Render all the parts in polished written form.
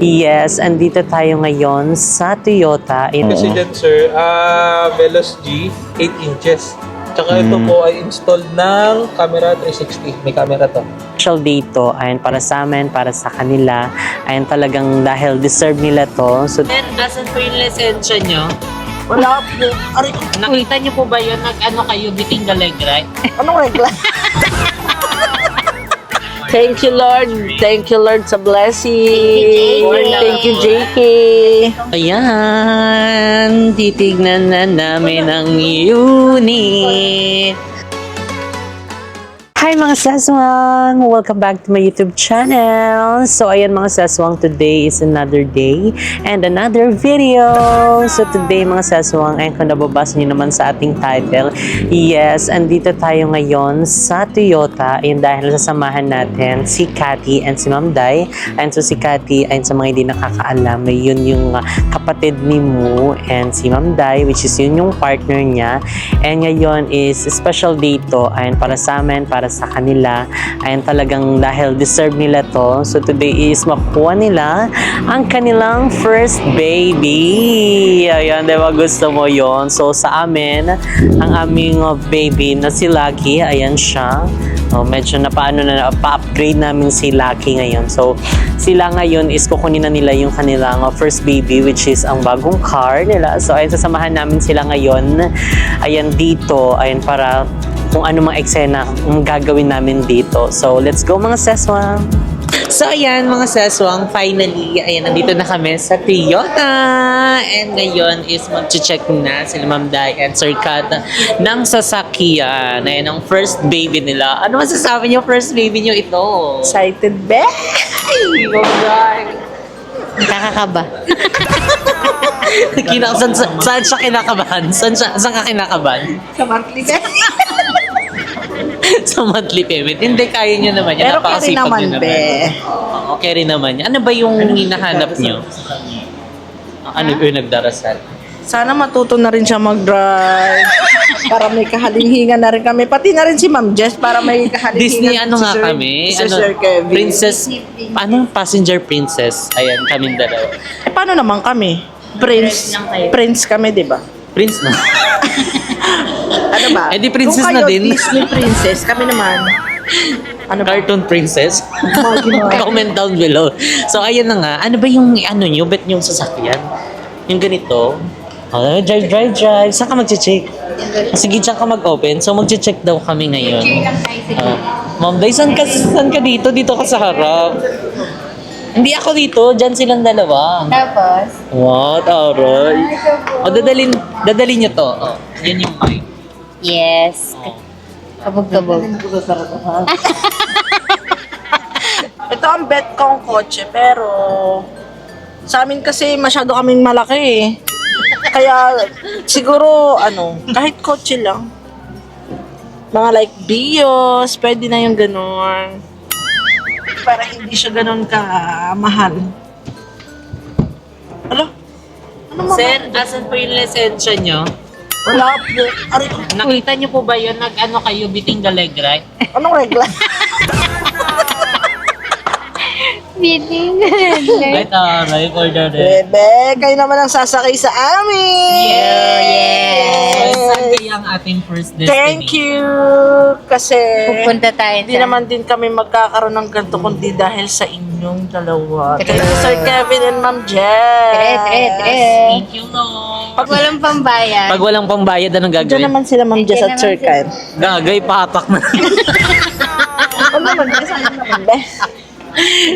Yes, andito tayo ngayon sa Toyota. Kasi dyan sir, Veloz G, 8 inches. Tsaka ito po ay installed ng camera 360. May camera to. Special dito, ayun, para sa amin, para sa kanila. Ayun, talagang dahil deserve nila to. So, Then, asan po yung lisensya nyo? Wala po. Aray ko. Nakita nyo po ba yun? Nag-ano kayo, biting galeg, right? Anong regla? Thank you, Lord. Thank you, Lord, sa blessing. Thank you, JK. ayan, titignan na namin ang unit. Hi mga saswang! Welcome back to my YouTube channel. So ayan mga saswang, today is another day and another video. So today mga saswang, ayun kung nababasa niyo naman sa ating title, yes, andito tayo ngayon sa Toyota. Ayun dahil sasamahan natin si Cathy and si Ma'am Day. And so si Cathy, ayun sa mga hindi nakakaalam, yun yung kapatid ni Mu and si Ma'am Day, which is yun yung partner niya. And ngayon is special dito, ayun para sa amin, para sa kanila. Ayun talagang dahil deserve nila to. So today is makuha nila ang kanilang first baby. Ayan, diba gusto mo yon? So sa amin, ang aming baby na si Lucky, ayan siya. Medyo pa-upgrade namin si Lucky ngayon. So sila ngayon is kukunin na nila yung kanilang first baby, which is ang bagong car nila. So ayun, sasamahan namin sila ngayon. Ayan dito, ayan para kung ano mga eksena ang gagawin namin dito. So, let's go mga seswang! So, ayan mga seswang, finally, ayan, nandito na kami sa Toyota. And ngayon is mag-check na sila Ma'am Day and Sir Kat ng sasakyan. Ayan, ang first baby nila. Ano masasabi niyo first baby niyo ito? Excited, be? Nakakaba. Saan siya kinakabahan? Saan ka kinakabahan? Sa monthly, be? Sa monthly payment. Hindi, kaya nyo naman yan. Pero carry Napakasipag naman, nyo be. Oo, carry naman yan. Ano ba yung hinahanap nyo? Ano yung nagdarasal? Sana matuto na rin siya mag-drive. Para may kahalinghingan na rin kami. Pati na rin si Ma'am Jess para may kahalinghingan. Disney ano si nga Sir- kami? Si Ano, Sir Kevin. Princess, ano? Passenger princess. Ayan, kaming dalawa. Eh, paano naman kami? Prince kami, di ba? Prince na. Ano ba? Eh, di princess Kung na kayo, din. Disney princess, kami naman. Ano ba? Cartoon princess. Imagine. Comment down below. So, ayan na nga. Ano ba yung, ano nyo, bet yung sasakyan? Yung ganito. Drive. Saan ka mag-check? Sige, dyan ka mag-open. So, mag-check daw kami ngayon. Ma'am Day, saan ka dito? Dito ka sa harap. Hindi ako dito. Dyan silang dalawa. Tapos, What? Aray. O, dadalin nyo to. O, yan yung mic. yes. O. Kabog-kabog. Ito ang bet kong kotse, pero sa amin kasi masyado kaming malaki eh. Kaya siguro, kahit kotse lang. Mga like Bios, pwede na yung ganun. Para hindi siya ganun ka-mahal. Ano mo? Sir, asan po yung lisensya nyo? Wala po. Aray ko. Nakita nyo po ba yun? Nag-ano kayo, biting galeg, right? Anong regla? Bidding. Right, aray. Order rin. Bebe, kayo naman ang sasakay sa amin. Yes. Saan kaya ang ating first destiny? Thank you. Kasi Pupunta tayo hindi naman din kami magkakaroon ng ganito kundi dahil sa inyong dalawa. Thank you, Sir Kevin and Ma'am Jess. Thank you, Lord. Pag walang pambayad. Pag walang pambayad, anong Diyan gagawin? naman sila Ma'am Jess at Sir Ken. Gagay, pahatak na. Ano naman, kasama naman, be?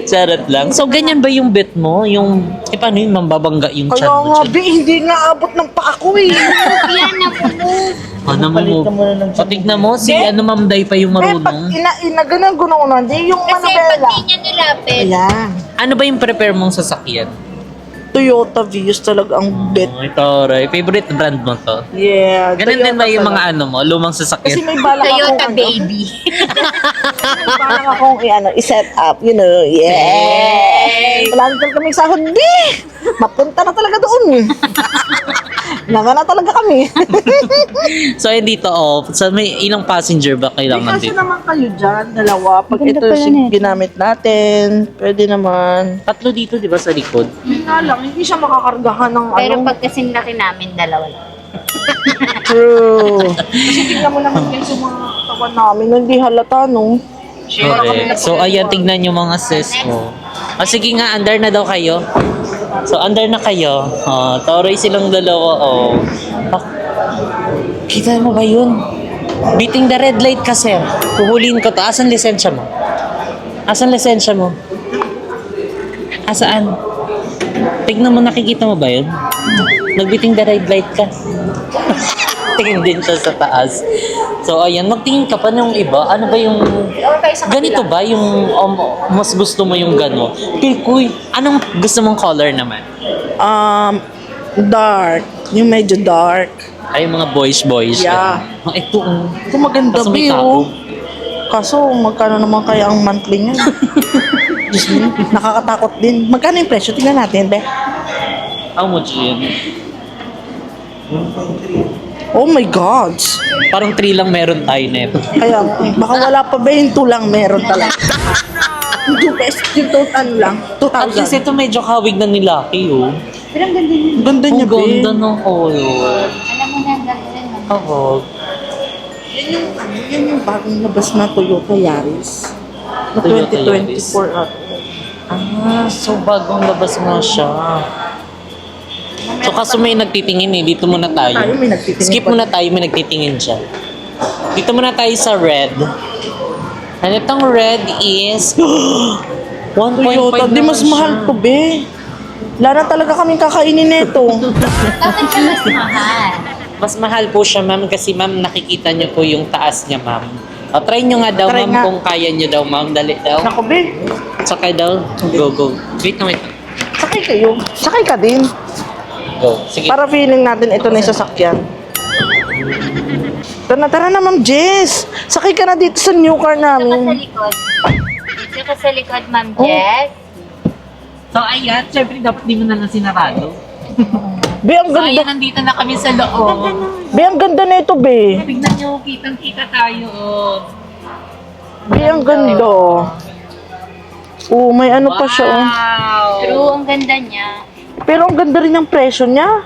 Charot lang. So, ganyan ba yung bet mo? Yung, paano yung mambabangga yung chan Kaya mo? nga, be, hindi nga abot ng paa ko eh. Yan na po. Ano mo? Patignan mo, si ano Ma'am Day pa yung Be, pag marunong. ganun guno di yung Kasi pag manabela. di niya nilapit, Ayan. Ano ba yung prepare mong sasakyan? Toyota Vios talaga ang bet. Oh, ito, Roy. Favorite brand mo to? Yeah. Ganun din ba yung talaga. mga ano mo, lumang Kasi sasakyan? may balak Toyota akong baby. may balak akong i-set up, yeah. Wala na talaga kami sahod, di. Mapunta na talaga doon. Naman na talaga kami. So, ayun dito, so may ilang passenger ba kailangan Kasi dito? naman kayo dyan, dalawa. Pag Maganda ito pala yung nito. ginamit natin, pwede naman. Tatlo dito, di ba, sa likod? Yun nga lang, hindi siya makakargahan ng Pero ano. pag kasing laki namin, dalawa lang. True. Kasi tingnan mo naman guys yung mga katawan namin, hindi halata, no? Correct. So, ayan, tignan nyo mga sis mo. Sige nga, under na daw kayo. So, under na kayo. Toroy silang dalawa, Kita mo ba yun? Beating the red light ka, sir. Huhuliin ko to. Asan lisensya mo? Asan lisensya mo? Asaan? Tignan mo, nakikita mo ba yun? Nag-beating the red light ka. Tingin din siya sa taas. So, ayan, magtingin ka pa ng iba. Ano ba yung... Ganito ba yung mas gusto mo yung gano'n? Kuy, anong gusto mong color naman? Dark. Yung medyo dark. Ay, mga boys. Yeah. Ito, Ito maganda, Kaso may Bi, tao. Kaso, magkano naman kaya ang monthly niya? Diyos me, nakakatakot din. Magkano yung presyo? Tingnan natin, Be. How much yun? Oh my God. Parang 3 lang meron tayo neto. Kaya, baka wala pa ba yung 2 lang meron talaga. Yung 2 pesos, yung ano lang, At least 2,000. ito medyo kawig na nila, oh. Pero ang ganda niya. Ganda niya, Ang ganda Be. ng color. Alam mo na, ang ganda niya. Kawag. Yan yung bagong labas na Toyota Yaris. Na Toyota Yaris. 2024 at. So bagong labas nga siya. So kaso may nagtitingin dito muna tayo. Tayo may nagtitingin Skip pa. muna tayo, may nagtitingin siya. Dito muna tayo sa red. And itong red is 1.5 Toyota, di mas naman mahal siya. to, Be. Wala na talaga kaming kakainin nito. Bakit siya mas mahal? Mas mahal po siya, ma'am, kasi ma'am, nakikita niyo po yung taas niya, ma'am. Try nyo nga daw, Try ma'am, nga. kung kaya nyo daw, ma'am. Dali daw. Naku, Be. Sakay daw. Go. Wait na, wait. Sakay kayo. Sakay ka din. Go. Sige. Para feeling natin ito na yung sasakyan. Tara na, Ma'am Jess. Sakay ka na dito sa new car Dito ka sa namin. likod. Dito ka sa likod, Ma'am Oh. Jess. So, ayan. Syempre, dapat di mo na lang sinarado. Be, ang So, ayan, ganda. nandito na kami sa loob. Be, ang ganda na ito, Be. Tignan nyo, kitang-kita tayo. Be, ang ganda. Oh, may ano pa siya, oh. Wow! True, ang ganda niya. Pero ang ganda rin ng presyo niya.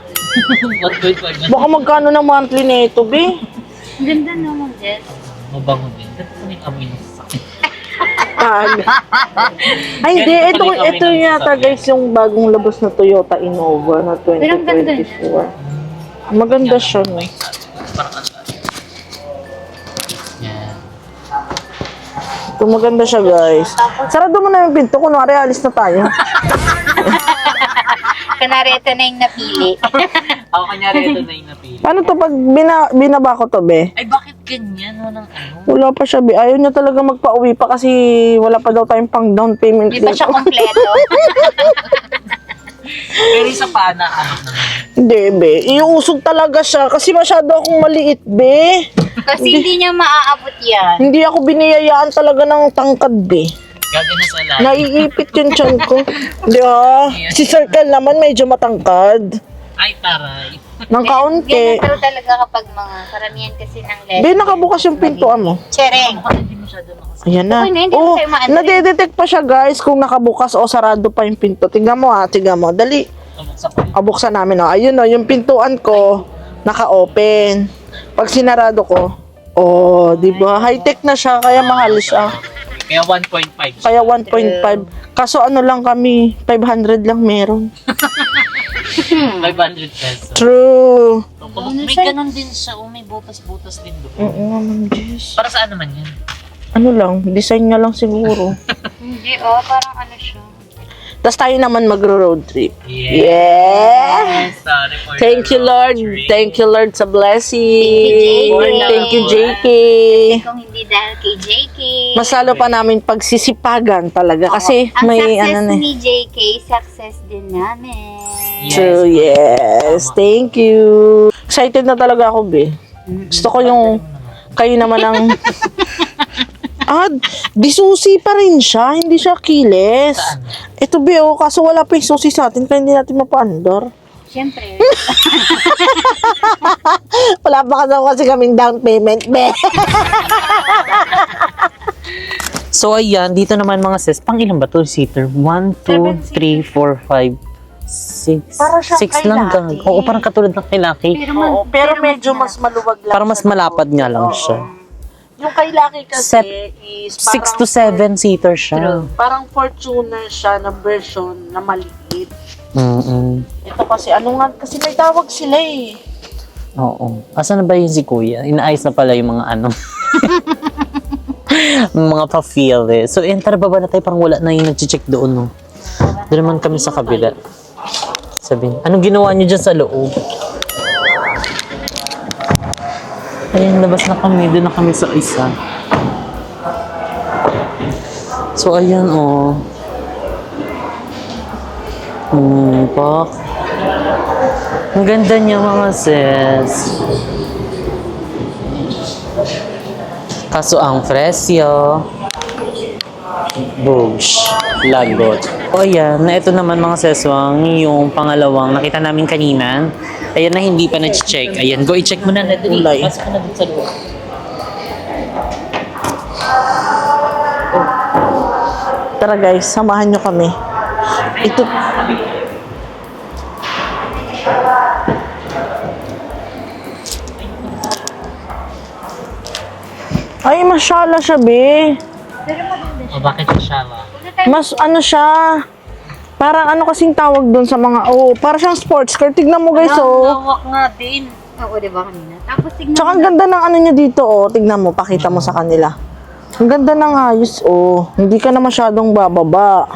1.5 na. Baka magkano ng monthly na ito, Be? Ang ganda no, Ma'am Jess. Mabango din. Dapat ko may amoy ng sasakyan. Ay, hindi. Ganito Ito, pala yung ito kami ng yata, sasakyan. guys, yung bagong labas na Toyota Innova na Pero ang ganda 2024. Maganda siya, no? Parang ano. Yan. Ito, maganda siya, guys. Sarado mo na yung pinto. Kunwari, alis na tayo. Kunwari, ito na yung napili. Ako kanyari ito na yung napili. Paano to pag binaba ko to, Be? Ay, bakit ganyan? Walang ano? Wala pa siya, Be. Ayaw niya talaga magpa-uwi pa kasi wala pa daw tayong pang down payment. Di ba siya kompleto? Pero isa pa na ano naman. Hindi, Be. Iuusog talaga siya kasi masyado akong maliit, Be. Kasi hindi niya maaabot yan. Hindi ako biniyayaan talaga ng tangkad, Be. Gagana sa lahat. Naiipit yung tiyan ko. Hindi si Circle naman medyo matangkad. Ay, taray. Ng kaunti. Ganyan talaga kapag mga karamihan kasi ng lesson. Be, nakabukas yung pintuan mo. Chereng. Hindi masyado nakasabi. Ayan na. Okay na, hindi Oh, na tayo maano. nadedetect pa siya, guys, kung nakabukas o sarado pa yung pinto. Tingnan mo, tingnan mo. Dali. Tumuksa pa rin. Kabuksan namin, oh. Ayun, oh, yung pintuan ko, naka-open. Pag sinarado ko, oh, di ba? High-tech na siya, kaya mahal siya. Kaya 1.5. Kaya 1.5. Kaso ano lang kami, 500 lang meron. 500 pesos. True. May ganun din siya. Oh, may butas-butas din doon. Oo nga, Ma'am Jess. Para saan naman yan? Ano lang, design niya lang siguro. Hindi, parang ano siya. Tapos tayo naman magro-road trip. Yeah. Yeah! Sorry for Thank you, your Lord. drink. Thank you, Lord, sa blessing. Thank you, Thank you, JK. Kung hindi dahil kay JK. Mas lalo pa namin pagsisipagan talaga kasi Ang may success ano na. ni JK, success din namin. Yes. True, yes. Thank you. Excited na talaga ako, Be. Gusto ko yung kayo naman ang di susi pa rin siya. Hindi siya kiles. Ito, Be, kaso wala pa yung susi sa atin kaya hindi natin mapaandar. Siyempre. Wala pa kasi kaming down payment, be. So, ayan. Dito naman mga sis. Pang ilan ba to seater? 1, 2, 3, 4, 5, 6. Para siyang 6 lang kay gang. Lucky. Oo, parang katulad ng kay Lucky. Oo, pero medyo mas maluwag lang. Parang mas siya na malapad kotse. nga lang Oo. siya. Yung kay Lucky kasi Set is 6 to 7 seater siya. Parang Fortuner siya na version na maliit. Ito kasi, kasi may tawag sila eh. Oo. Asan na ba yun si Kuya? Inaayos na pala yung mga ano. mga pa-feel eh. So, yan, tara baba na tayo. Parang wala na yung nag-check doon, no? Doon naman kami sa kabila. Sabihin, anong ginawa niyo dyan sa loob? Ayan, labas na kami. Doon na kami sa isa. So, ayan, oh. Pak. Ang ganda niya, mga sis. Kaso ang presyo, Bogs, lagot. O yan, na ito naman mga seswang, yung pangalawang nakita namin kanina. Ayan na hindi pa na-check. Ayan, go i-check mo na. Kulay. Pasok ka na dun sa loob. Tara guys, samahan nyo kami. Ito. Ay, masyala siya, be. O bakit siya ba? Mas ano siya, parang ano kasing tawag doon sa mga, parang siyang sports car. Tignan mo guys, Hawak nga din. Oo, di ba kanina? Tapos tignan Tsaka ang ganda ng ano niya dito, tignan mo, pakita mo sa kanila. Ang ganda ng ayos, Hindi ka na masyadong bababa.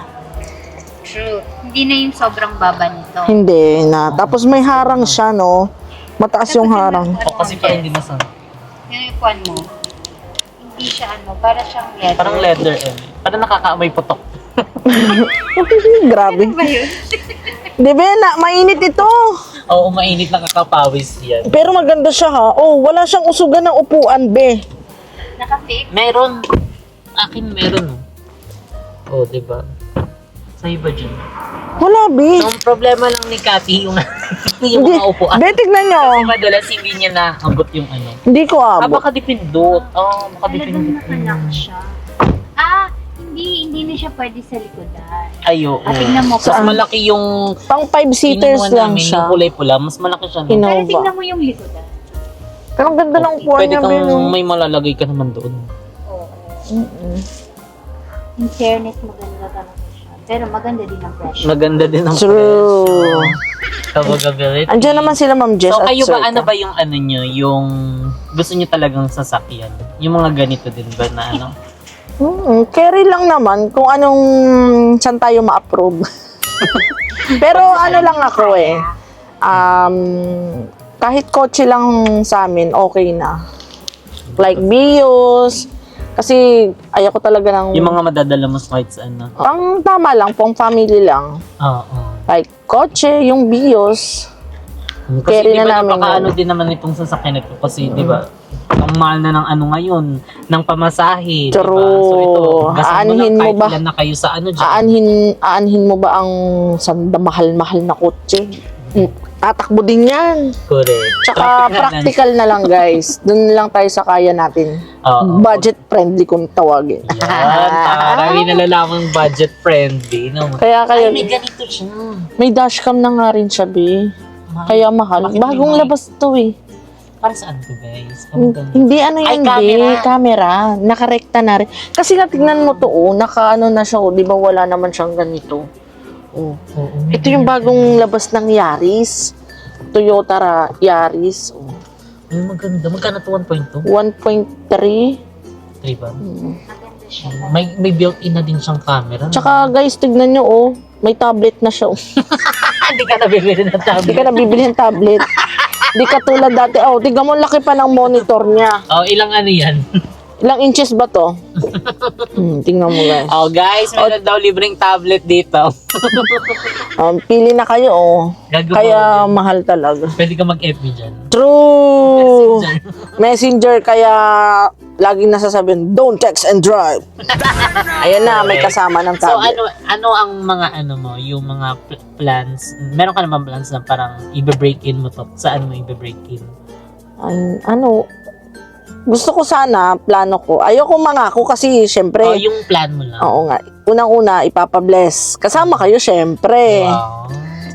True. Hindi na yung sobrang baba nito. Hindi na. Tapos may harang siya, no? Mataas yung harang. O kasi parang hindi na Yung ipuan mo, hindi siya para siyang leather. Parang leather eh. Parang nakakaamoy putok. Grabe. Ano ba yun? Di ba, mainit ito. Oo, mainit nakakapawis yan. Pero maganda siya, ha? Wala siyang usugan ng upuan, be. Naka-fix? Meron. Akin meron. Oh, di ba? Sa iba dyan. Wala, be. So, ang problema lang ni Cathy, yung Hindi. mga upuan. Be, tignan nyo. Kasi madalas hindi niya naabot yung ano. Hindi ko abot. Baka dipindot. Baka Talagang dipindot. nakalak siya. Hindi na siya pwede sa likodan. Ay, oo. Tingnan mo, Mas parang- malaki yung Pang 5-seaters kinuha lang namin, siya. yung kulay pula. Mas malaki siya. No? Pero Innova. tingnan mo yung likodan. Pero ang ganda ng upuan Pwede niya, kang be. No? may malalagay ka naman doon. Oo. In fairness, maganda talaga siya. Pero maganda din ang presyo. Maganda din ang True. Kabagability. Andiyan naman sila, Ma'am Jess. So, at kayo ba, Sir ano Ka. ba yung ano nyo, yung gusto nyo talagang sasakyan? Yung mga ganito din ba na ano? Carry lang naman kung anong saan tayo ma-approve. Pero ano lang ako kahit kotse lang sa amin, okay na. Like Vios, kasi ayoko talaga ng... Yung mga madadala mo kahit saan na. Pang tama lang, pang family lang. Oo. Like kotse, yung Vios. Kasi Carry di ba na namin napaka-ano yun. din naman itong sasakyan ito kasi di ba ang mahal na ng ano ngayon, ng pamasahe, di ba? True. So ito, gasan mo Aanhin lang mo kahit ba? ilan na kayo sa ano dyan. Aanhin mo ba ang sanda mahal-mahal na kotse? Tatakbo din yan. Correct. Tsaka practical na lang guys. Doon lang tayo sa kaya natin. Oo. Budget friendly kung tawagin. Yan, marami nalalamang budget friendly. No? Kaya kayo, Ay, may ganito siya. may dashcam na nga rin siya, be. Kaya mahal. Bakit Bagong may- labas to eh. Para saan to guys? Ang ganda. Hindi ano Ay, yan, be. Camera. Nakarekta na rin. Kasi nga tignan mo to, naka-ano na siya, di ba wala naman siyang ganito. Oo, Ito yung bagong labas ng Yaris. Toyota Yaris. Ay, maganda. Magkano to 1.2? 1.3. 3 ba? Maganda siya. May built-in na din siyang camera. Tsaka guys, tignan nyo, may tablet na siya. Hindi ka nabibili ng Hindi tablet. ka nabibili ng tablet. Di katulad dati. Tignan mo, laki pa ng monitor niya. Oh, ilang ano yan? Ilang inches ba to? Tingnan mo guys. Oh guys, meron daw libreng tablet dito. Pili na kayo Gago Kaya mahal talaga. Pwede ka mag-FB dyan. True! Messenger kaya laging nasasabihin, don't text and drive. Ayan na, may kasama ng So tablet. ano ang mga mo, yung mga plans? Meron ka naman plans na parang i-break in mo to. Saan mo i-break in? Gusto ko sana, plano ko. Ayoko mangako kasi syempre, Oh, yung plan mo lang. oo nga, unang-una, ipapabless. Kasama kayo syempre. Wow.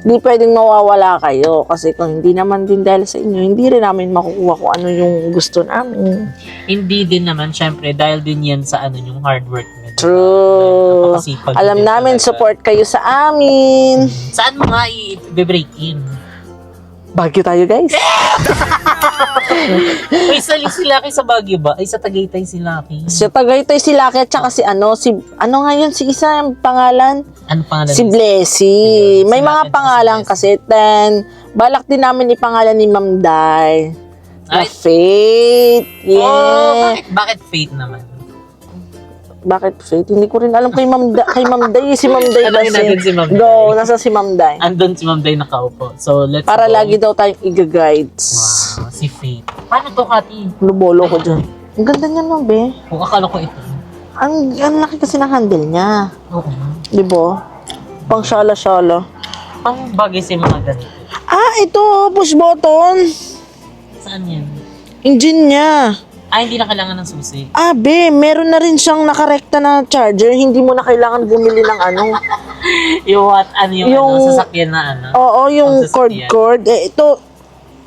Hindi pwedeng mawawala kayo kasi kung hindi naman din dahil sa inyo, hindi rin namin makukuha kung ano yung gusto namin. Hindi din naman, syempre, dahil din yan sa yung hard work mo. True. Napakasipag Alam din namin, talaga. support kayo sa amin. Saan mo nga i-break in? Baguio tayo, guys. Uy, si Lucky sa Baguio ba? Ay, sa Tagaytay si Lucky. Si Tagaytay, si Lucky, at saka si ano nga yun, si isa yung pangalan? Ano pangalan? Si Blessy. Ayun, May si mga Lucky, pangalan si kasi. Then, balak din namin ipangalan ni Ma'am Day. Na Ay. Faith. Oh, Yeah. bakit fate naman? Bakit Faith? Hindi ko rin alam kay Ma'am Day. Si Ma'am Day Tanungin natin si Ma'am Day. Go, nasa si Ma'am Day. Andun si Ma'am Day nakaupo. So, let's Para go. lagi daw tayong iga-guides. Wow, si Faith. Paano to, Kati? Lubolo ko dyan. Ang ganda niya no, be. Kung akala ko ito. Ang laki kasi ng handle niya. Oo. Di ba? Pang shala-shala. Pang bagay sa mga ganito. Ito, push button. Saan yan? Engine niya. Hindi na kailangan ng susi. Be, meron na rin siyang nakarekta na charger. Hindi mo na kailangan bumili ng ano. Yung what? Yung- sasakyan na ano? Oo, yung Ang sasakyan. cord. Ito,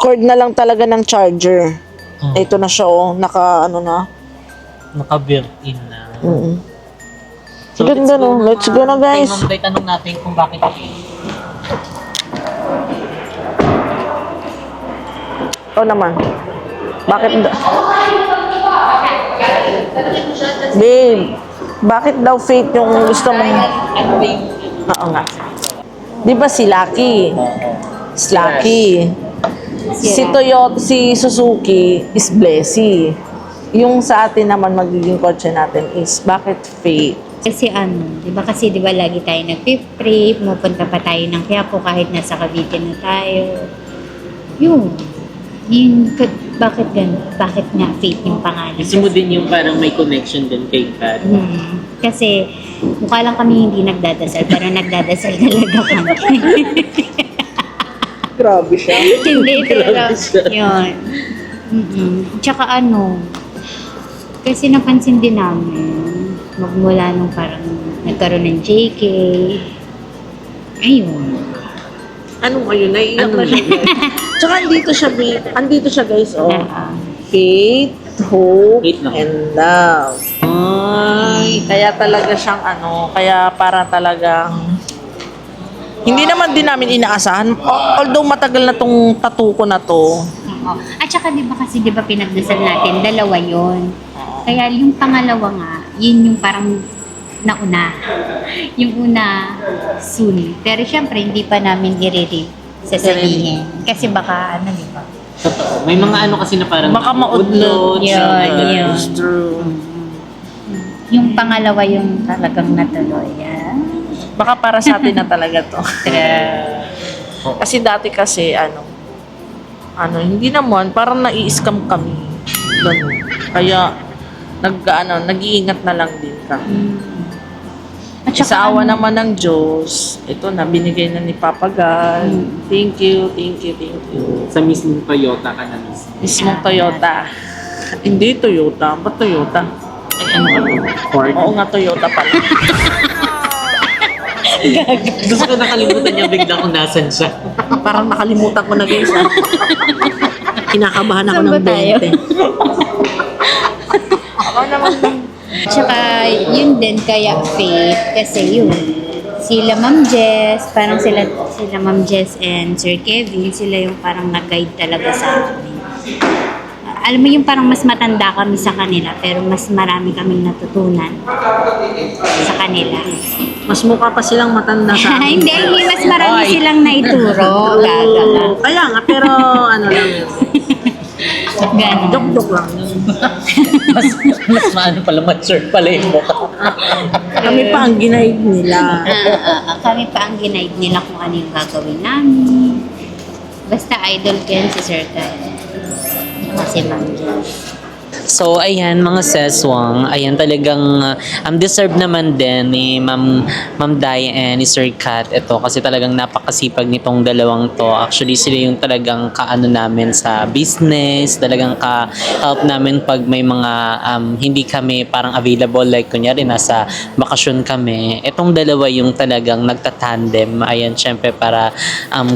cord na lang talaga ng charger. Hmm. Ito na siya, naka ano na. Naka-built-in na. Ganda, no? Let's go na, guys. Kay Ma'am Day, tanong natin kung bakit Ito naman. Bakit Babe, bakit daw Faith yung gusto mong... ano ba yung Oo nga. Di ba si Lucky? Si Lucky. Si Toyota, si Suzuki is Blessy. Yung sa atin naman magiging kotse natin is bakit Faith? Kasi di ba kasi lagi tayo nag-trip, pupunta pa tayo ng Quiapo kahit nasa Cavite na tayo. Yun. Bakit ganun? Bakit nga Faith yung pangalan? gusto mo din yung parang may connection din kay Kat? Kasi mukha lang kami hindi nagdadasal, pero nagdadasal talaga kami. Grabe siya. Hindi, pero yun. Tsaka kasi napansin din namin, magmula nung parang nagkaroon ng JK, ayun. Anong ayun? Naiiyak na siya. Tsaka andito siya guys, Faith, hope, Faith lang. and love. Ay, kaya talaga siyang kaya para talagang hindi naman din namin inaasahan. Although matagal na tong tattoo ko na to. Oo. At saka di ba pinagdasal natin, dalawa yon. Kaya yung pangalawa nga, yun yung parang nauna. Yung una, soon. Pero syempre, hindi pa namin sasabihin. Kasi baka, di ba? Totoo. May mga kasi na parang Baka maudlot. Yun. It's true. Yung pangalawa yung talagang natuloy. Baka para sa atin na talaga to. Kasi dati kasi, hindi naman, parang nai-scam kami. Ganun. Kaya, nag-iingat na lang din kami. At Sa awa naman ng Diyos, ito na, binigay na ni Papa God. Thank you. Sa mismong Toyota ka na mismo. Mismong Toyota. Hindi Toyota. Ba't Toyota? Ay, ano ka? Ford? Oo nga, Toyota pala. Gusto ko nakalimutan niya bigla kung nasan siya. Parang nakalimutan ko na guys. Kinakabahan ako Saan ng ba tayo? 20. Ako naman. Tsaka, yun din kaya Faith. Kasi yun, sila Ma'am Jess, parang sila Ma'am Jess and Sir Kevin, sila yung parang nag-guide talaga sa amin. Alam mo yung parang mas matanda kami sa kanila, pero mas marami kaming natutunan sa kanila. Mas mukha pa silang matanda sa amin. Hindi, mas marami silang naituro. Gagala. Kaya nga, pero lang yun. Ganon. Joke-joke lang yun. Mas maano pala, mature pala yung mukha. Kami pa ang ginaid nila. Kami pa ang ginaid nila kung ano yung gagawin namin. Basta idol ko yan si Sir Kyle. Kasi Ma'am Jess. So, ayan mga seswang, ayan talagang deserve naman din ni Ma'am Day and ni Sir Kat ito kasi talagang napakasipag nitong dalawang to. Actually, sila yung talagang kaano namin sa business, talagang ka-help namin pag may mga hindi kami parang available, like kunyari nasa bakasyon kami. Itong dalawa yung talagang nagtatandem, ayan, syempre para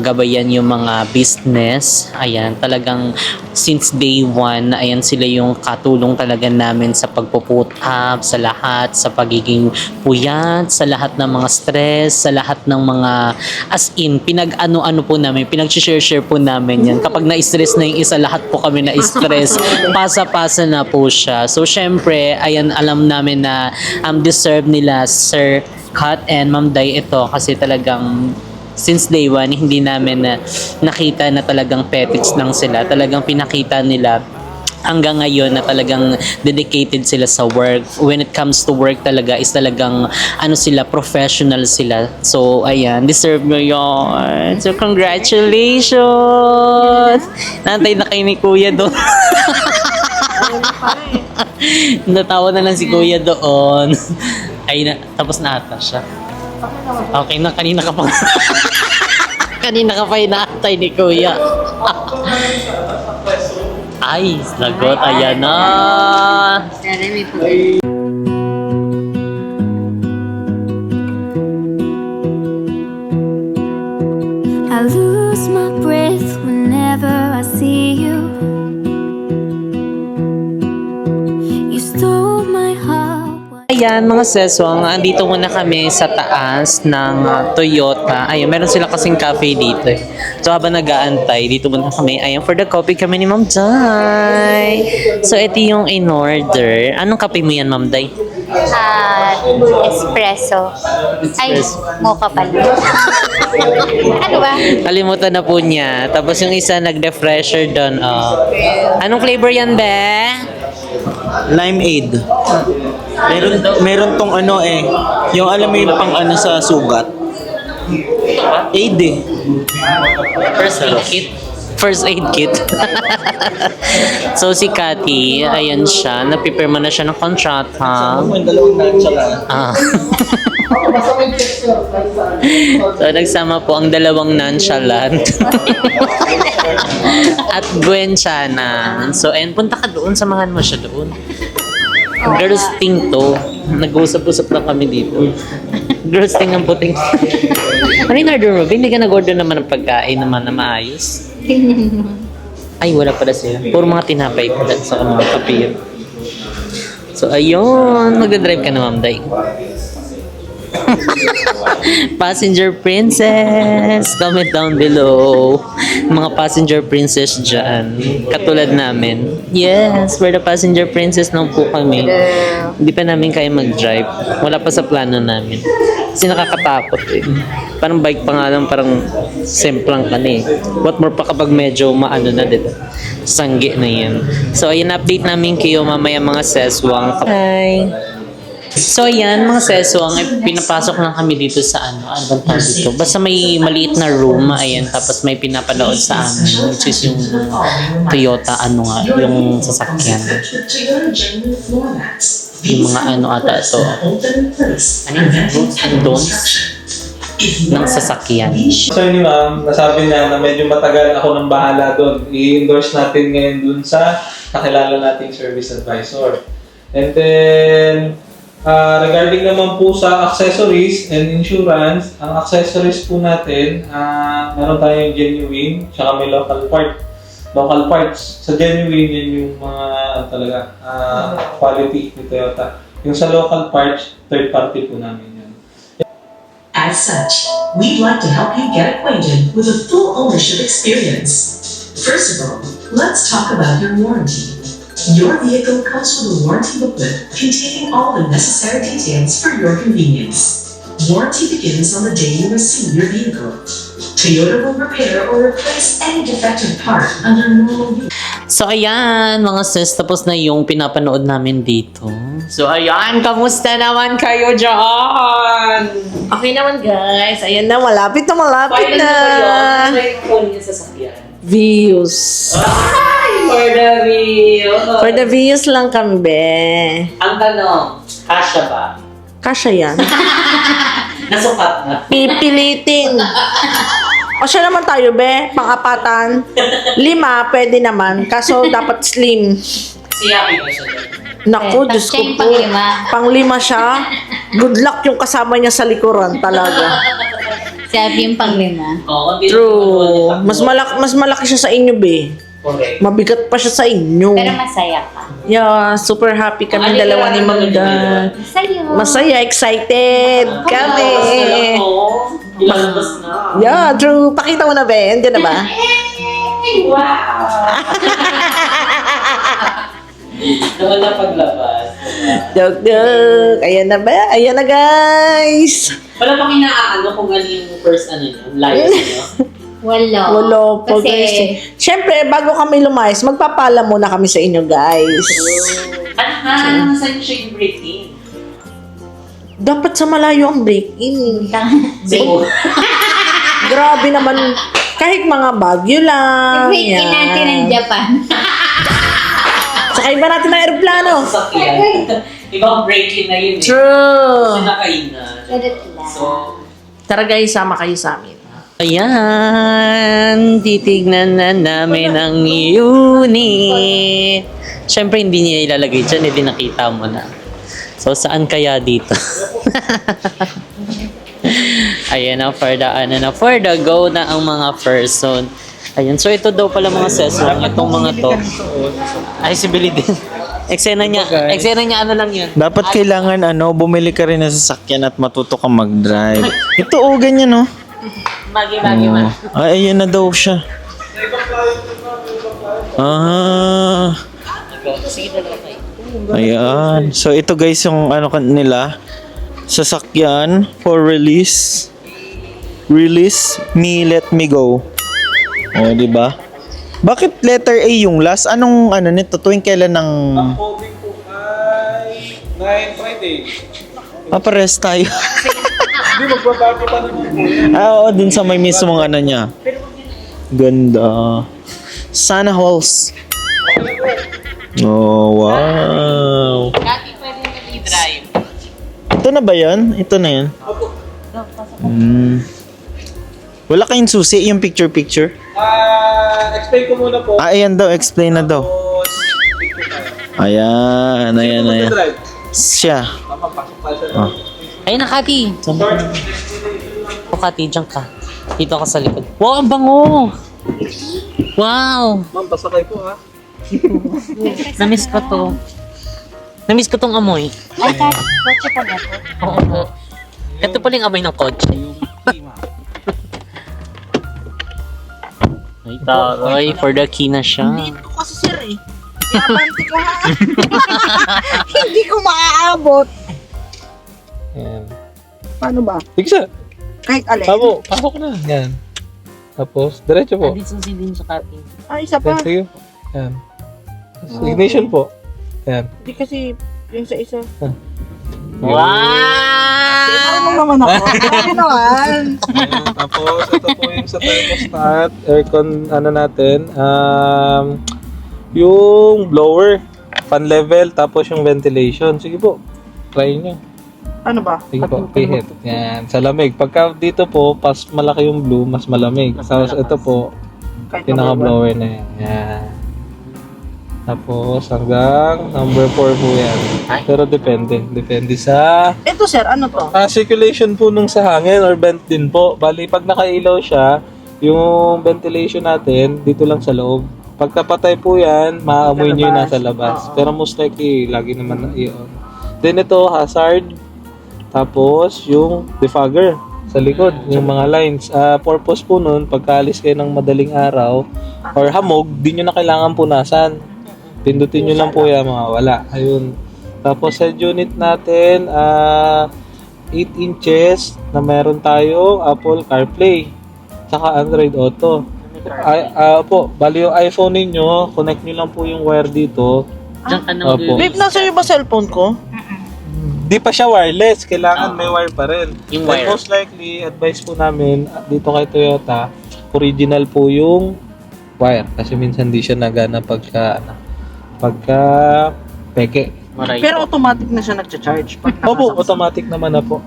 gabayan yung mga business. Ayan, talagang since day one, ayan sila yung katulong talaga namin sa pagpuput up, sa lahat, sa pagiging puyat, sa lahat ng mga stress, sa lahat ng mga as in, pinag-ano-ano po namin, pinag-share po namin yan. Kapag na-stress na yung isa, lahat po kami na-stress. Pasa-pasa na po siya. So, syempre, ayan, alam namin na deserve nila Sir Kat and Ma'am Day ito kasi talagang since day one, hindi namin nakita na talagang petics lang sila. Talagang pinakita nila hanggang ngayon na talagang dedicated sila sa work. When it comes to work talaga is talagang ano sila, professional sila. So, ayan, deserve nyo yun. So, congratulations! Nantay na kayo ni Kuya doon. Natawa na lang si Kuya doon. Ay, tapos na ata siya. Okay na, kanina ka pa. Kanina ka pa inaantay ni Kuya. Ay, lagot. Ayan na. Sana may po. I lose my breath whenever I see you. You stole my heart. Ayan mga seswang, andito muna kami sa taas ng Toyota. Ayun, meron sila kasing cafe dito. So habang nag-aantay, dito muna kami. Ayun, for the coffee kami ni Ma'am Day. So ito yung in order. Anong kape mo yan, Ma'am Day? Espresso. Ay, mocha pala. Ano ba? Kalimutan na po niya. Tapos yung isa nag-refresher doon. Oh. Anong flavor yan, be? Limeade. Meron tong ano yung alam mo yung pang ano sa sugat. Aid First aid kit. So si Cathy, ayan siya, napipirma na siya ng kontrata. Yung dalawang natsaka. Ah. So nagsama po ang dalawang nonchalant. At Gwen Chana. So ayun, punta ka doon, samahan mo siya doon. Girls thing to. Nag-usap-usap lang kami dito. Girls thing ang puting. Ano yung order mo? Hindi ka nag-order naman ng pagkain naman na maayos? Ay, wala pala sila. Puro mga tinapay pala sa mga kapir. So, ayun. Magdadrive ka na, Ma'am Day. Passenger princess, comment down below. Mga passenger princess dyan, katulad namin. Yes, we're the passenger princess lang po kami. Hindi pa namin kaya mag-drive. Wala pa sa plano namin. Kasi nakakatakot eh. Parang bike pa nga lang, parang semplang ka na eh. What more pa kapag medyo maano na din. Sanggi na yan. So ayun, update namin kayo mamaya mga seswang. Hi! So ayan mga seswang, pinapasok lang kami dito sa ano bang tawag dito? Basta may maliit na room, ayan, tapos may pinapanood sa amin, which is yung Toyota, yung sasakyan. Yung mga ata ito. Ano yung do's and don'ts ng sasakyan. So ni ma'am, nasabi niya na medyo matagal ako nang bahala doon. I-endorse natin ngayon doon sa kakilala nating service advisor. And then, regarding naman po sa accessories and insurance, ang accessories po natin, meron tayong genuine, tsaka may local parts. Sa genuine, yun yung mga talaga quality ni Toyota. Yung sa local parts, third party po namin yun. As such, we'd like to help you get acquainted with a full ownership experience. First of all, let's talk about your warranty. Your vehicle comes with a warranty booklet containing all the necessary details for your convenience. Warranty begins on the day you receive your vehicle. Toyota will repair or replace any defective part under normal use. So, ayan, mga sis, tapos na yung pinapanood namin dito. So, ayan, kamusta naman kayo dyan? Okay naman guys. Ayan na, malapit na. Ano yung phone niya sa sakyan? Views. For the real. For the views lang kami, be. Ang tanong, kasha ba? Kasya yan. Nasukat na. Pipilitin. O siya naman tayo, be. Pang-apatan. 5, pwede naman. Kaso dapat slim. Si Happy ba siya? Naku, Diyos ko Siya yung po. panglima. Pang-5 siya. Good luck yung kasama niya sa likuran talaga. Sabi yung panglima. Oo, hindi True. Mas malaki siya sa inyo, be. Correct. Mabigat pa siya sa inyo. Pero masaya ka. Yeah, super happy kami dalawa ni Ma'am Dan. Masaya. Masaya, excited kami. Ilalabas na. Yeah, true. Pakita mo na, be. Andiyan na ba? Naman na paglabas. Joke. Ayan na ba? Ayan na, guys. Wala pang inaano kung ano yung first ano nyo, live nyo. Wala po, guys. Kasi, Siyempre, bago kami lumayas, magpapala muna kami sa inyo, guys. Ano saan siya yung break-in? Dapat sa malayo ang break-in. Cebu. Grabe naman. Kahit mga Baguio lang. break-in natin ng Japan. Sakay ba natin ng aeroplano? Sasakyan. Ibang break-in na yun eh. True. Sinakain na. So, Tara, guys, sama kayo sa amin. ayan, titignan na namin ang unit. Siyempre, hindi niya ilalagay dyan, hindi nakita mo na. So, saan kaya dito? Ayan na, for the go na ang mga person. Ayan, so ito daw pala mga session, itong mga to. Ay, si Billy din. Eksena niya ano lang yun. Dapat kailangan bumili ka rin ng sasakyan at matuto ka mag-drive. Ito ganyan Magi. Ay, ayan na daw siya. Ayan. So ito guys yung nila. Sasakyan for release. Release me, let me go. Di ba? Bakit letter A yung last? Anong nito? Tuwing kailan ng... Ang coding po ay 9 Friday. Pares tayo. Hindi, magbabago pa naman po. Oo, dun sa may mismong niya. Ganda. Sana halls. Oh, wow. Dati pwede na i-drive. Ito na ba yan? Ito na yan? Wala kayong susi, yung picture-picture? Explain ko muna po. Ayan daw, explain na daw. Tapos, picture tayo. Ayan. Drive. Siya. Tama, pasok tayo sa Ayun na, Kati. O, Kati, dyan ka. Dito ka sa likod. Wow, ang bango! Wow! Ma'am, pasakay po ha. Namiss ko to. Namiss ko tong amoy. Ay, kotse pa ba to? Oo. Ito pala yung amoy ng kotse. Ay, taroy. For the key na siya. Dito kasi, sir, eh. Abante ko, ha? Hindi ko maaabot. Ayan. Paano ba? Tigsa. Kahit alin? Pasok na. Yan. Tapos, diretso po. Adi susi din sa Kati. Ay, isa pa. Yan, sige. Yan. Tapos, ignition po. Yan. Hindi kasi yung sa isa. Wow! Ano naman ako? Ano naman? Ayan. Tapos, ito po yung sa thermostat. Aircon, natin. Yung blower. Fan level. Tapos, yung ventilation. Sige po. Try nyo. Ano ba? Sige po, pihit. Yan, sa lamig. Pagka dito po, pas malaki yung blue, mas malamig. Tapos ito po, Kahit pinaka-blower na yan. Yan. Tapos hanggang number 4 po yan. Pero depende. Depende sa Ito, sir, ano to? circulation po nung sa hangin or vent din po. Bali, pag nakailaw siya, yung ventilation natin, dito lang sa loob. Pagka patay po yan, maaamoy nyo yung nasa labas. Pero most likely, lagi naman na i-on. Then ito, hazard. Tapos, yung defogger sa likod, yung mga lines. Purpose po nun, pagkaalis kayo ng madaling araw or hamog, di nyo na kailangan punasan. Pindutin nyo lang po yan, mga wala. Ayun. Tapos sa unit natin, 8 inches na meron tayo Apple CarPlay, saka Android Auto. bali yung iPhone ninyo, connect nyo lang po yung wire dito. Diyan ka na Opo. Babe, nasa iyo ba cellphone ko? Di pa siya wireless, kailangan may wire pa rin. Yung And wire. most likely, advice po namin dito kay Toyota, original po yung wire. Kasi minsan di siya nagana pagka peke. Pero automatic na siya nagcha-charge. Opo, automatic naman na po.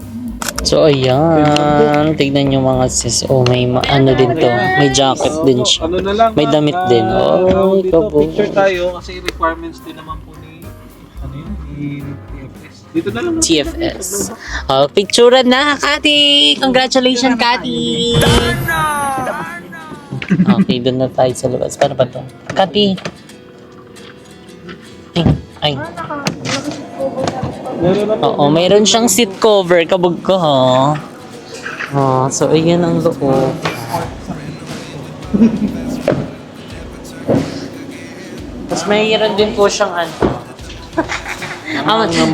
So, ayan. Tignan nyo mga sis. Oh, may ano din to. May jacket din siya. Ano na lang, May damit din. Oh, dito, ikaw po. picture tayo kasi requirements din naman po ni TFS. Dito na lang. TFS. Oh, picturean na, Kati! Congratulations, Kati! Okay, doon na tayo sa labas. Paano ba to? Kati! Ay. Oo, mayroon siyang seat cover. Kabog ko, ha? Oh, so, ayan ang loob. Tapos mayroon din po siyang ano.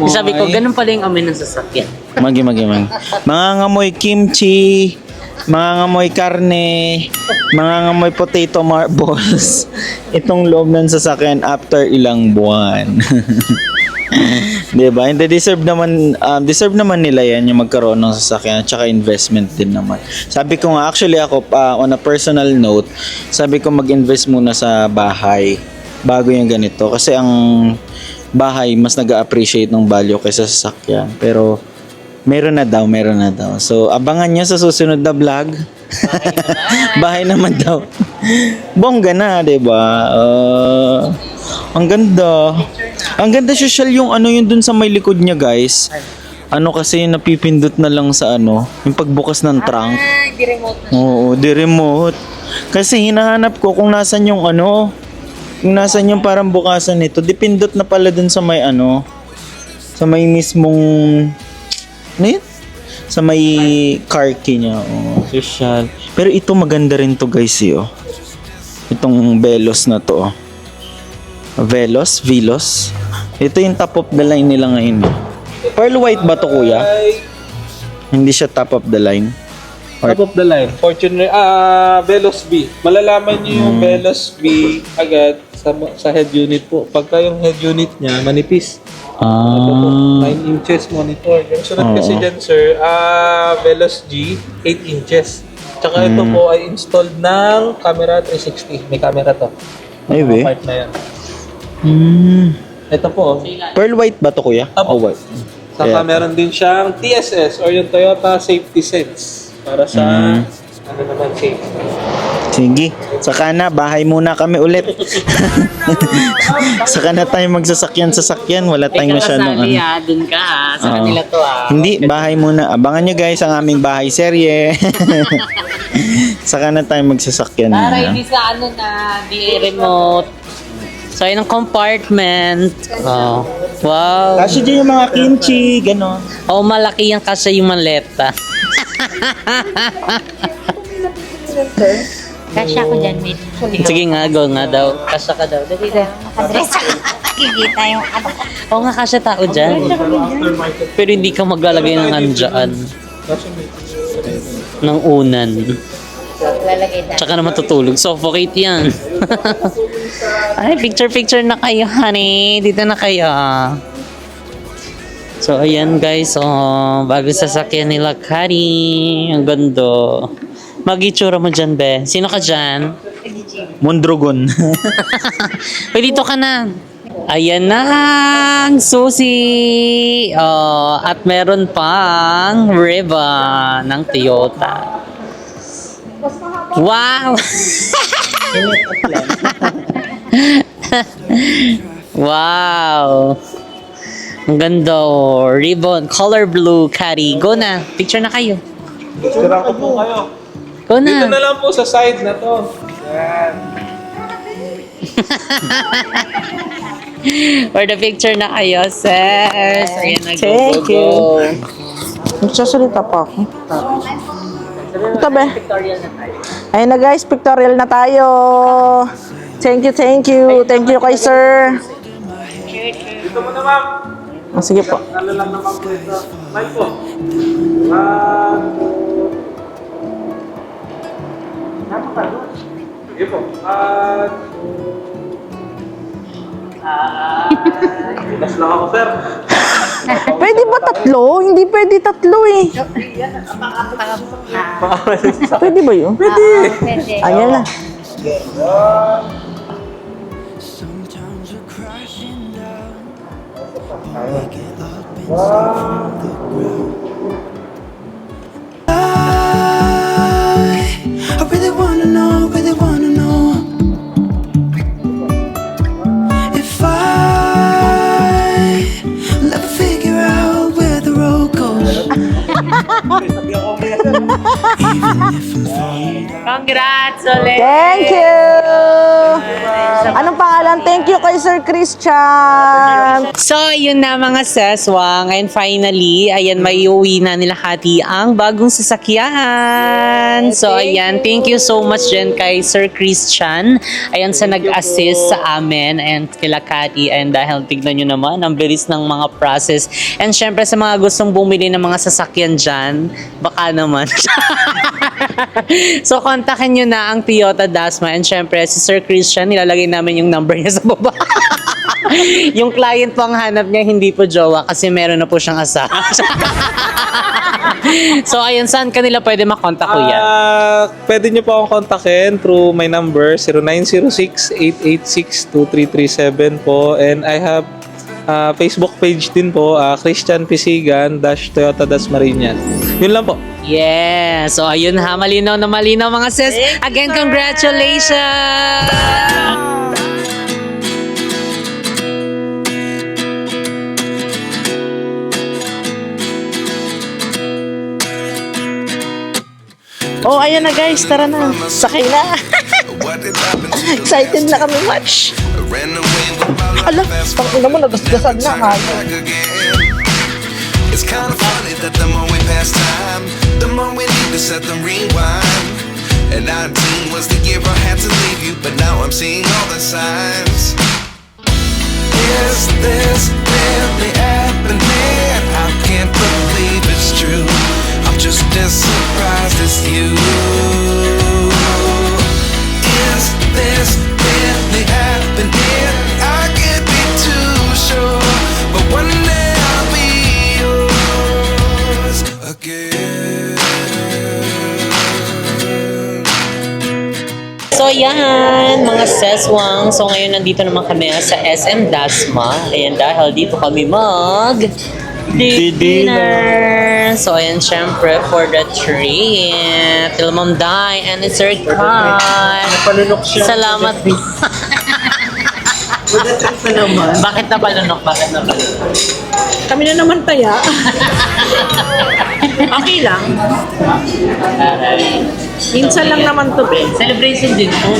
Sabi ko, ganun pala yung amoy ng sasakyan. Magi. Mangangamoy kimchi, mangangamoy karne, mangangamoy potato marbles. Itong loob ng sasakyan after ilang buwan. 'Di ba? Hindi deserve naman nila 'yan yung magkaroon ng sasakyan at saka investment din naman. Sabi ko nga actually ako on a personal note, sabi ko mag-invest muna sa bahay bago yung ganito kasi ang bahay mas nag-appreciate ng value kaysa sa sasakyan. Pero meron na daw. So abangan nyo sa susunod na vlog. Bahay naman daw. Bongga na, 'di ba? Ang ganda. Ang ganda social yung ano yun dun sa may likod niya, guys. Ano kasi napipindot na lang sa ano, yung pagbukas ng trunk. Di-remote na. Oo, di-remote. Kasi hinahanap ko kung nasan yung ano, kung nasan yung parang bukasan nito. Dipindot na pala dun sa may ano, sa may mismong, ano yun? Sa may car key niya. Oo, social. Pero ito maganda rin to, guys, oh. Itong Velos na to, oh. Velos. Ito yung top of the line nila ngayon. Pearl white ba to, kuya? Hindi siya top of the line. Top of the line. Fortuner, Velos B. Malalaman niyo yung Velos B agad sa head unit po. Pagka yung head unit niya manipis. 9 inches monitor. Yung sunod kasi dyan, sir, Velos G, 8 inches. Tsaka ito po ay installed ng camera 360. May camera to. Ay, be. Part na yan. Ito po. Pearl white ba to, kuya? Apo. Oh, white. Saka meron din siyang TSS or yung Toyota Safety Sense para sa ano naman safety. Sige. Saka na, bahay muna kami ulit. Saka na tayo magsasakyan. Wala tayong masyadong ano. Dun ka, sa kanila to, Hindi, bahay muna. Abangan nyo guys ang aming bahay serye. Saka na tayo magsasakyan Para muna. hindi sa ano na, di remote. So, yun ang compartment. Oh. Wow. Kasi dyan yung mga kimchi, gano'n. Oh, malaki yung kasi yung maleta. Kasya ko dyan, mate. Sige nga, go nga daw. Kasya ka daw. Dali daw. Nakadress ako. Nakikita yung ano. Oo nga, kasya tao dyan. Pero hindi ka maglalagay ng andyan. Ng unan. Lalagay dyan. Tsaka naman tutulog. Suffocate yan. Ay, picture na kayo, honey. Dito na kayo. So, ayan guys. Oh, bago sasakyan nila, Kari. Ang ganda. Mag-itsura mo dyan, be. Sino ka dyan? Mondragon. Pwede dito ka na. Ayan na ang susi. Oh, at meron pang ribbon ng Toyota. Wow! Wow! Ang ganda, oh. Ribbon, color blue, Kari. Go na. Picture na kayo. Picture ko po kayo. Go Dito na na. lang po sa side na to. Yan. For the picture na kayo, sis. Ayan na, go, Thank go, go. Nagsasalita pa ako. Ito ba? Ayun na guys, pictorial na tayo. Thank you. Thank you kay sir. Dito mo na, ma'am. Sige po. Nalalang naman po ito. Mic po. Sige po. Last lang ako, sir. Pwede ba tatlo? Hindi pwede tatlo eh. Pwede ba yun? Pwede. Pwede. Ayan na. I really wanna know if I will ever figure out where the road goes. Even if I'm falling down. Congrats ulit! Thank you! Anong pangalan? Thank you kay Sir Christian. So, yun na mga seswang. And finally, ayan, may uwi na nila Hati ang bagong sasakyan. So, ayan, thank you so much din kay Sir Christian. Ayan, sa nag-assist sa amin and kila Kati. And dahil tignan nyo naman, ang bilis ng mga process. And syempre, sa mga gustong bumili ng mga sasakyan dyan, baka naman. So, kontakin nyo na ang Toyota Dasma. And syempre, si Sir Christian, nilalagay namin yung number niya sa baba. Yung client po ang hanap niya, hindi po jowa kasi meron na po siyang asawa. So, ayun, saan kanila pwede makontak ko yan? Pwede nyo po akong kontakin through my number 0906-886-2337 po. And I have Facebook page din po, Christian Pisigan Toyota Dasmariñas. Yun lang po. Yes. So, ayun ha, malinaw na malinaw mga sis. Again, congratulations! Oh, ayan na guys. Tara na. Sakay na. Excited na kami much. Ala, tangin naman, nagasgasan na ha. It's kind of funny that the more we pass time, the more we need to set the rewind. And 19 was the year I had to leave you, but now I'm seeing all the signs. Is this really happening? I can't believe it's true. I'm just as surprised as you. Is this really happening? I can't be too sure, but one day I'll be yours again. So, yan, mga seswang. So, ngayon nandito naman kami sa SM Dasma. Ayan, dahil dito kami dinner. So, ayan, syempre, for the treat. Till Mom Dai and it's her card. Salamat. Bakit napalunok? Kami na naman taya. Okay lang. Minsan lang naman to, be. Celebration din po.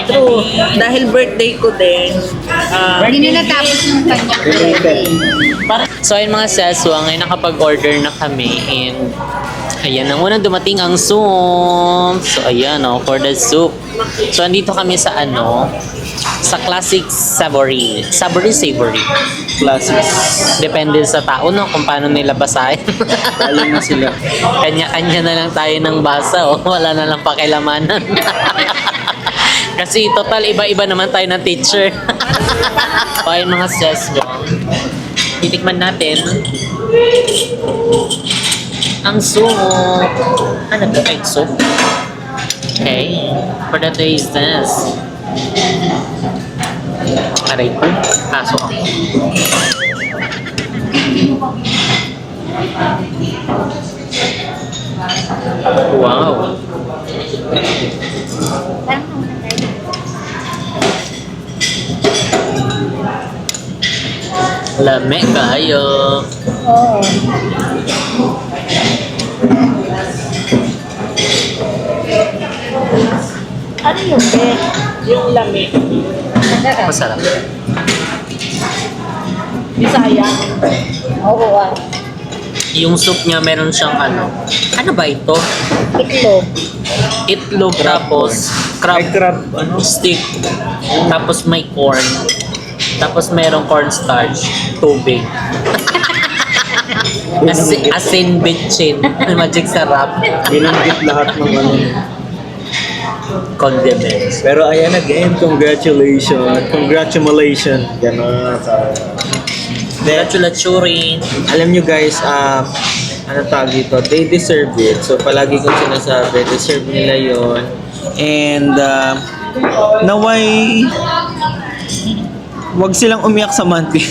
True. Dahil birthday ko din. Hindi na natapos yung kanyang birthday. So, ayun mga seswa, ngayon nakapag-order na kami and ayan, ang unang dumating ang soup. So, ayan for the soup. So, andito kami sa sa classic savory. Savory. Classic. Depende sa tao, kung paano nila basahin. Lalo na sila. Kanya-kanya na lang tayo ng basa, wala na lang pakilamanan. Kasi total iba-iba naman tayo ng teacher. So, ayun mga seswa. Titikman natin ang soup. Ano ba kahit soup? Okay. For the taste test. Aray ko. Pasok ako. Wow. Lame kayo. Oo. Ano yung be? Yung lami. Masarap. Bisaya. Oo ah. Yung soup niya meron siyang ano ba ito? Itlog. Itlog tapos crab stick. Tapos may corn. Tapos merong cornstarch, tubig. Asin bitchin. Magic sarap. Binanggit lahat ng condiments. Pero ayan again, congratulations. Congratulations. Gano'n. Congratulatory. Alam nyo guys, ano tawag dito, they deserve it. So palagi kong sinasabi, deserve nila yon. And naway wag silang umiyak sa monthly.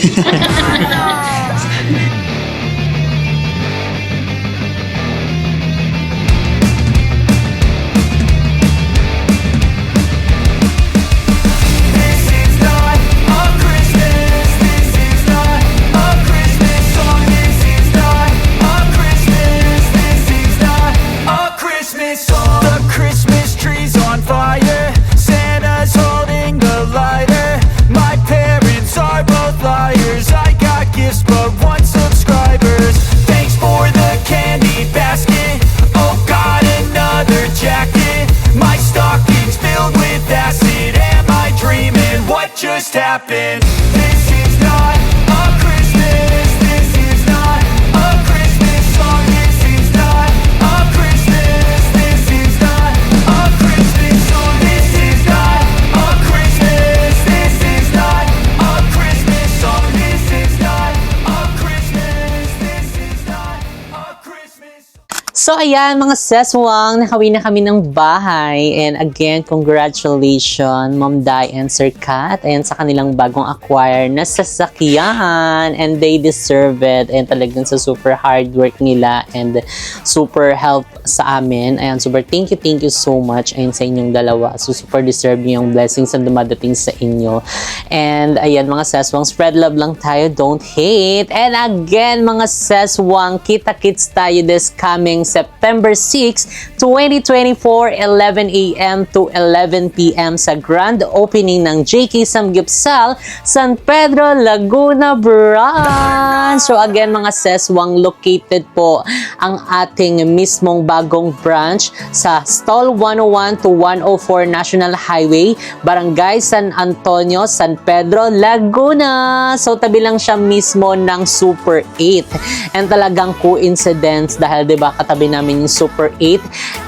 Just happened. This is not a Christmas. This is not a Christmas song. This is not a Christmas. This is not a Christmas song. This is not a Christmas. This is not a Christmas song. This is not a Christmas. This is not a Christmas. So ayan mga seswang, nakawin na kami ng bahay. And again, congratulations Ma'am Dai and Sir Kat. Ayan sa kanilang bagong acquire na sasakyan. And they deserve it. And talagang sa super hard work nila and super help sa amin. Ayan, super thank you so much ayan sa inyong dalawa. So super deserve niyo yung blessings na dumadating sa inyo. And ayan mga seswang, spread love lang tayo, don't hate. And again mga seswang, kita-kits tayo this coming September 6, 2024, 11 a.m. to 11 p.m. sa grand opening ng JK Samgyupsal, San Pedro, Laguna Branch. So again mga seswang, located po ang ating mismong bagong branch sa Stall 101 to 104 National Highway, Barangay San Antonio, San Pedro, Laguna. So tabi lang siya mismo ng Super 8. And talagang coincidence dahil 'di ba katabi namin yung Super 8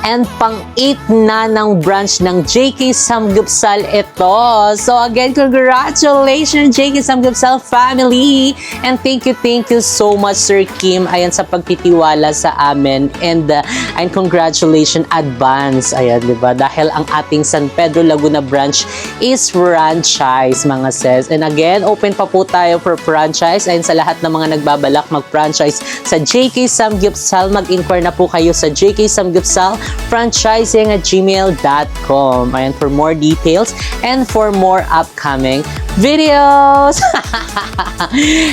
and pang 8 na ng branch ng JK Samgyupsal ito. So again, congratulations JK Samgyupsal family, and thank you so much Sir Kim ayan sa pagtitiwala sa amin, and congratulations advance ayan, di ba, dahil ang ating San Pedro Laguna branch is franchise mga sis. And again, open pa po tayo for franchise. Ayan sa lahat ng mga nagbabalak mag-franchise sa JK Samgyupsal, mag-inquire na po kayo sa JK Samgyupsal franchising@gmail.com. Ayan, for more details and for more upcoming videos.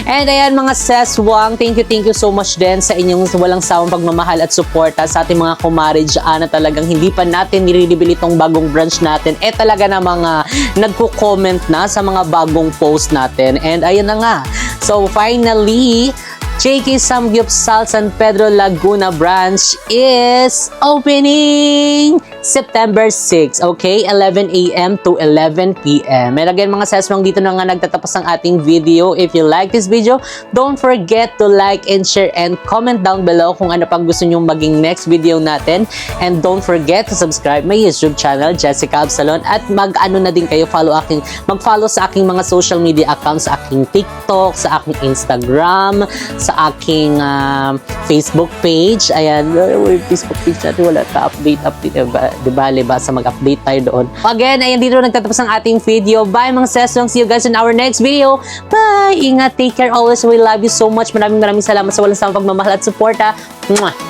And ayan mga seswang, thank you so much din sa inyong walang sawang pagmamahal at suporta sa ating mga kumare dyan na talagang hindi pa natin nire-reveal itong bagong branch natin. Talaga na mga nagko-comment na sa mga bagong post natin. And ayan na nga. So finally, JK Samgyupsal San Pedro Laguna branch is opening September 6, okay? 11 a.m. to 11 p.m. And again mga seswang, dito na nga nagtatapos ang ating video. If you like this video, don't forget to like and share and comment down below kung ano pang gusto nyong maging next video natin. And don't forget to subscribe my YouTube channel, Jessica Absalon, at mag-ano na din kayo, mag-follow sa aking mga social media accounts, sa aking TikTok, sa aking Instagram, sa aking Facebook page. Ayan, Facebook page natin wala ta update, diba, sa mag-update tayo doon. Again, ayan, dito nagtatapos ang ating video. Bye mga seswang, see you guys in our next video. Bye! Ingat, take care always. We love you so much. Maraming salamat sa walang sawang pagmamahal at suporta. Mwah!